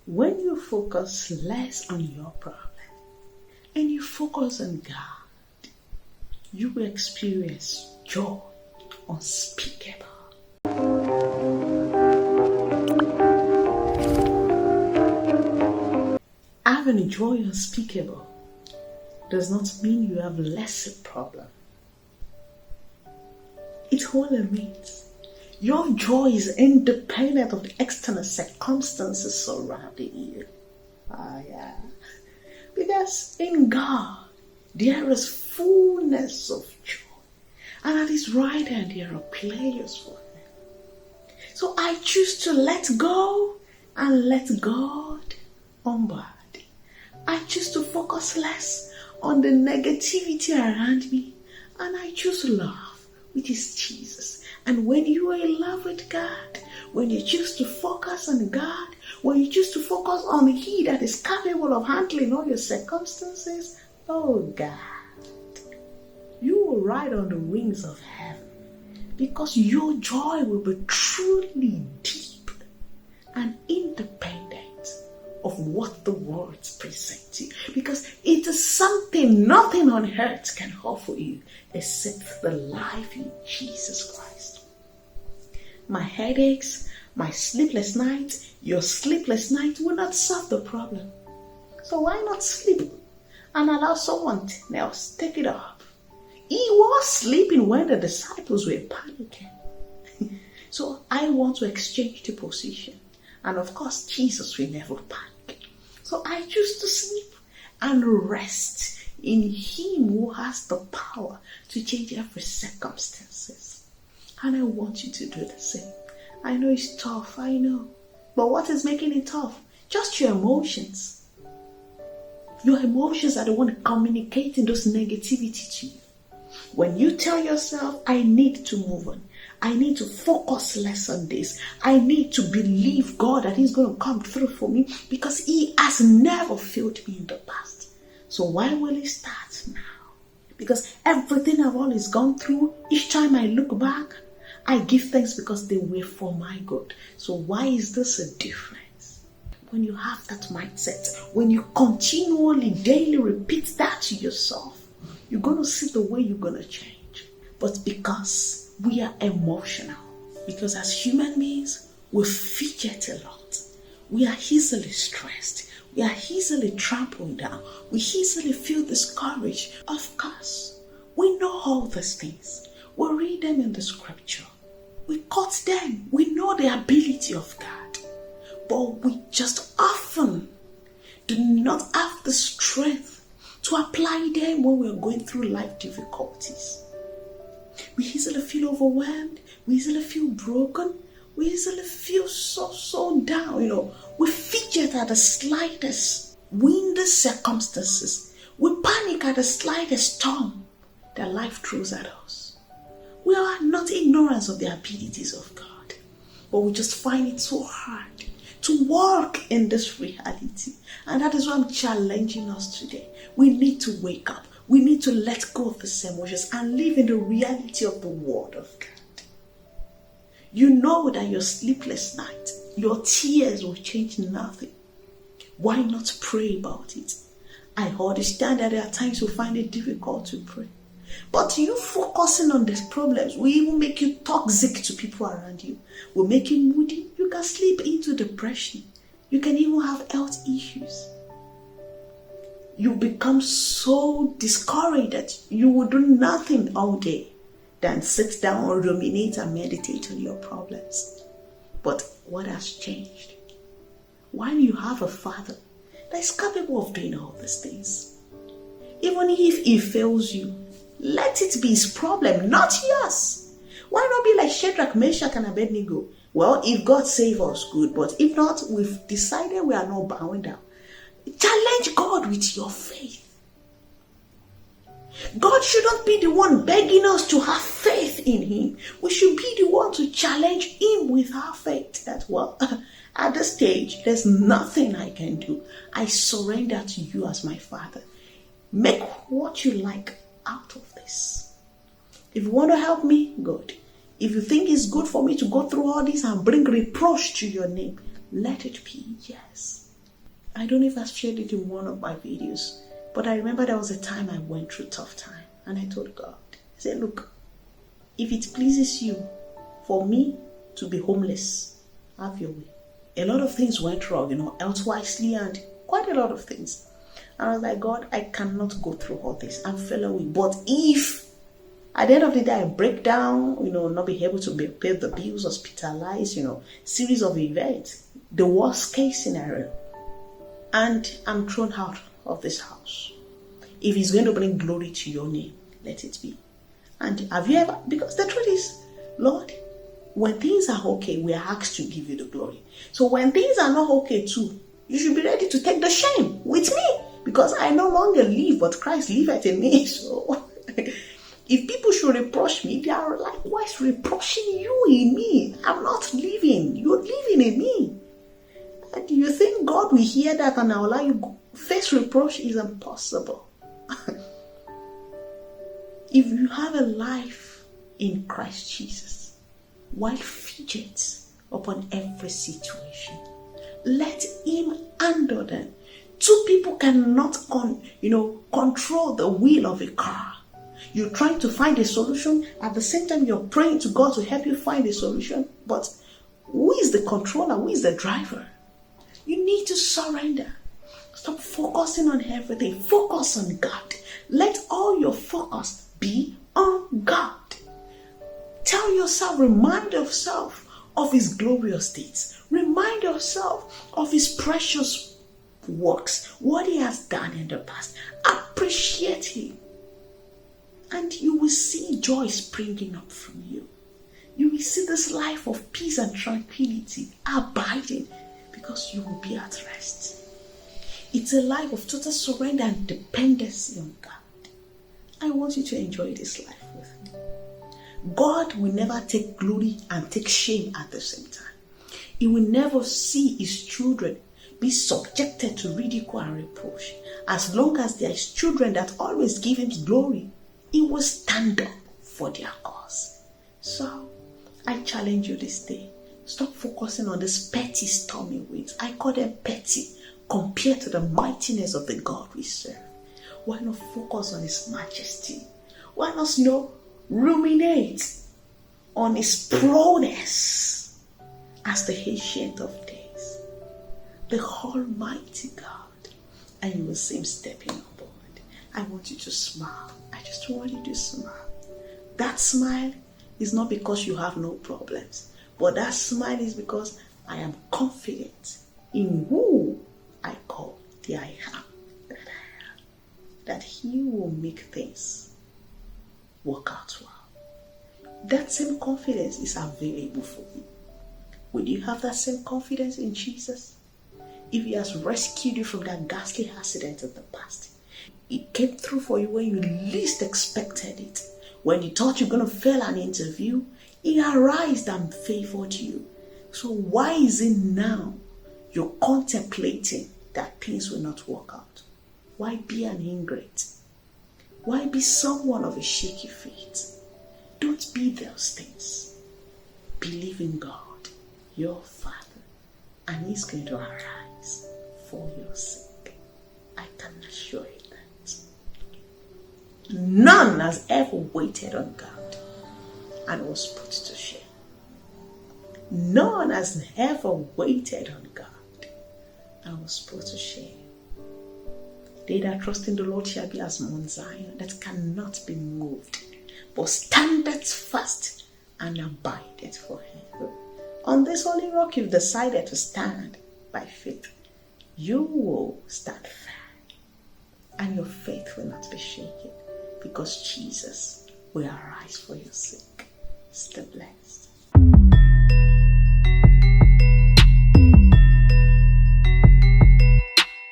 When you focus less on your problem and you focus on God, you will experience joy unspeakable. Having joy unspeakable does not mean you have lesser problem. It only means your joy is independent of the external circumstances surrounding you. Yeah. Because in God, there is fullness of joy. And at His right hand, there are pleasures for Him. So I choose to let go and let God on board. I choose to focus less on the negativity around me. And I choose love, which is Jesus. And when you are in love with God, when you choose to focus on God, when you choose to focus on He that is capable of handling all your circumstances, oh God, you will ride on the wings of heaven, because your joy will be truly deep and independent of what the world presents you, because it is something nothing on earth can offer you except the life in Jesus Christ. My headaches, my sleepless nights, your sleepless night will not solve the problem. So why not sleep and allow someone else take it up? He was sleeping when the disciples were panicking. So I want to exchange the position. And of course, Jesus will never panic. So I choose to sleep and rest in Him who has the power to change every circumstances. And I want you to do the same. I know it's tough, I know. But what is making it tough? Just your emotions. Your emotions are the one communicating those negativity to you. When you tell yourself, I need to move on, I need to focus less on this, I need to believe God that He's going to come through for me, because He has never failed me in the past. So why will He start now? Because everything I've always gone through, each time I look back, I give thanks because they were for my good. So why is this a difference? When you have that mindset, when you continually, daily repeat that to yourself, you're going to see the way you're going to change. But because we are emotional, because as human beings, we fidget a lot. We are easily stressed. We are easily trampled down. We easily feel discouraged. Of course, we know all these things. We read them in the scripture. We quote them. We know the ability of God. But we just often do not have the strength to apply them when we are going through life difficulties. We easily feel overwhelmed. We easily feel broken. We easily feel so down. We fidget at the slightest windy circumstances. We panic at the slightest storm that life throws at us. We are not ignorant of the abilities of God, but we just find it so hard to walk in this reality. And that is why I'm challenging us today. We need to wake up. We need to let go of these emotions and live in the reality of the Word of God. You know that your sleepless night, your tears will change nothing. Why not pray about it? I understand that there are times you find it difficult to pray. But you focusing on these problems will even make you toxic to people around you. Will make you moody. You can slip into depression. You can even have health issues. You become so discouraged that you will do nothing all day than sit down or ruminate and meditate on your problems. But what has changed? While you have a Father that is capable of doing all these things, even if He fails you, let it be His problem, not yours. Why not be like Shadrach, Meshach, and Abednego? Well, if God save us, good. But if not, we've decided we are not bowing down. Challenge God with your faith. God shouldn't be the one begging us to have faith in Him. We should be the one to challenge Him with our faith. That, well, at this stage, there's nothing I can do. I surrender to you as my Father. Make what you like out of this. If you want to help me, good. If you think it's good for me to go through all this and bring reproach to your name, let it be, yes. I don't know if I've shared it in one of my videos, but I remember there was a time I went through a tough time, and I told God, I said, look, if it pleases you for me to be homeless, have your way. A lot of things went wrong, health-wisely and quite a lot of things. And I was like, God, I cannot go through all this. I'm fell away. But if at the end of the day I break down, not be able to pay the bills, hospitalized, series of events, the worst case scenario, and I'm thrown out of this house. If it's going to bring glory to your name, let it be. And have you ever, because the truth is, Lord, when things are okay, we are asked to give you the glory. So when things are not okay too, you should be ready to take the shame with me, because I no longer live, but Christ liveth in me. So if people should reproach me, they are likewise reproaching you in me. I'm not living. You're living in me. And you think God will hear that and allow you face reproach? Is impossible. If you have a life in Christ Jesus, while fidgets upon every situation, let him handle them. Two people cannot control the wheel of a car. You're trying to find a solution, at the same time you're praying to God to help you find a solution. But who is the controller? Who is the driver? You need to surrender. Stop focusing on everything. Focus on God. Let all your focus be on God. Tell yourself, remind yourself of his glorious deeds. Remind yourself of his precious works, what he has done in the past. Appreciate him. And you will see joy springing up from you. You will see this life of peace and tranquility abiding, because you will be at rest. It's a life of total surrender and dependency on God. I want you to enjoy this life with me. God will never take glory and take shame at the same time. He will never see his children be subjected to ridicule and reproach. As long as there is children that always give him glory, he will stand up for their cause. So, I challenge you this day. Stop focusing on these petty stormy winds. I call them petty compared to the mightiness of the God we serve. Why not focus on his majesty? Why not ruminate on his prowess as the ancient of days, the almighty God, and you will see him stepping on board. I want you to smile. I just want you to smile. That smile is not because you have no problems, but that smile is because I am confident in who I call the I am that I am, that he will make things work out well. That same confidence is available for you. Will you have that same confidence in Jesus? If he has rescued you from that ghastly accident in the past, it came through for you when you least expected it. When you thought you're going to fail an interview, he arose and favored you. So why is it now you're contemplating that things will not work out? Why be an ingrate? Why be someone of a shaky faith? Don't be those things. Believe in God, your Father, and he's going to arise for your sake. I can assure you that. None has ever waited on God and was put to shame. None has ever waited on God and was put to shame. They that trust in the Lord shall be as Mount Zion, that cannot be moved, but standeth fast and abideth forever. On this holy rock you've decided to stand by faith. You will stand firm, and your faith will not be shaken, because Jesus will arise for your sake. Stay blessed.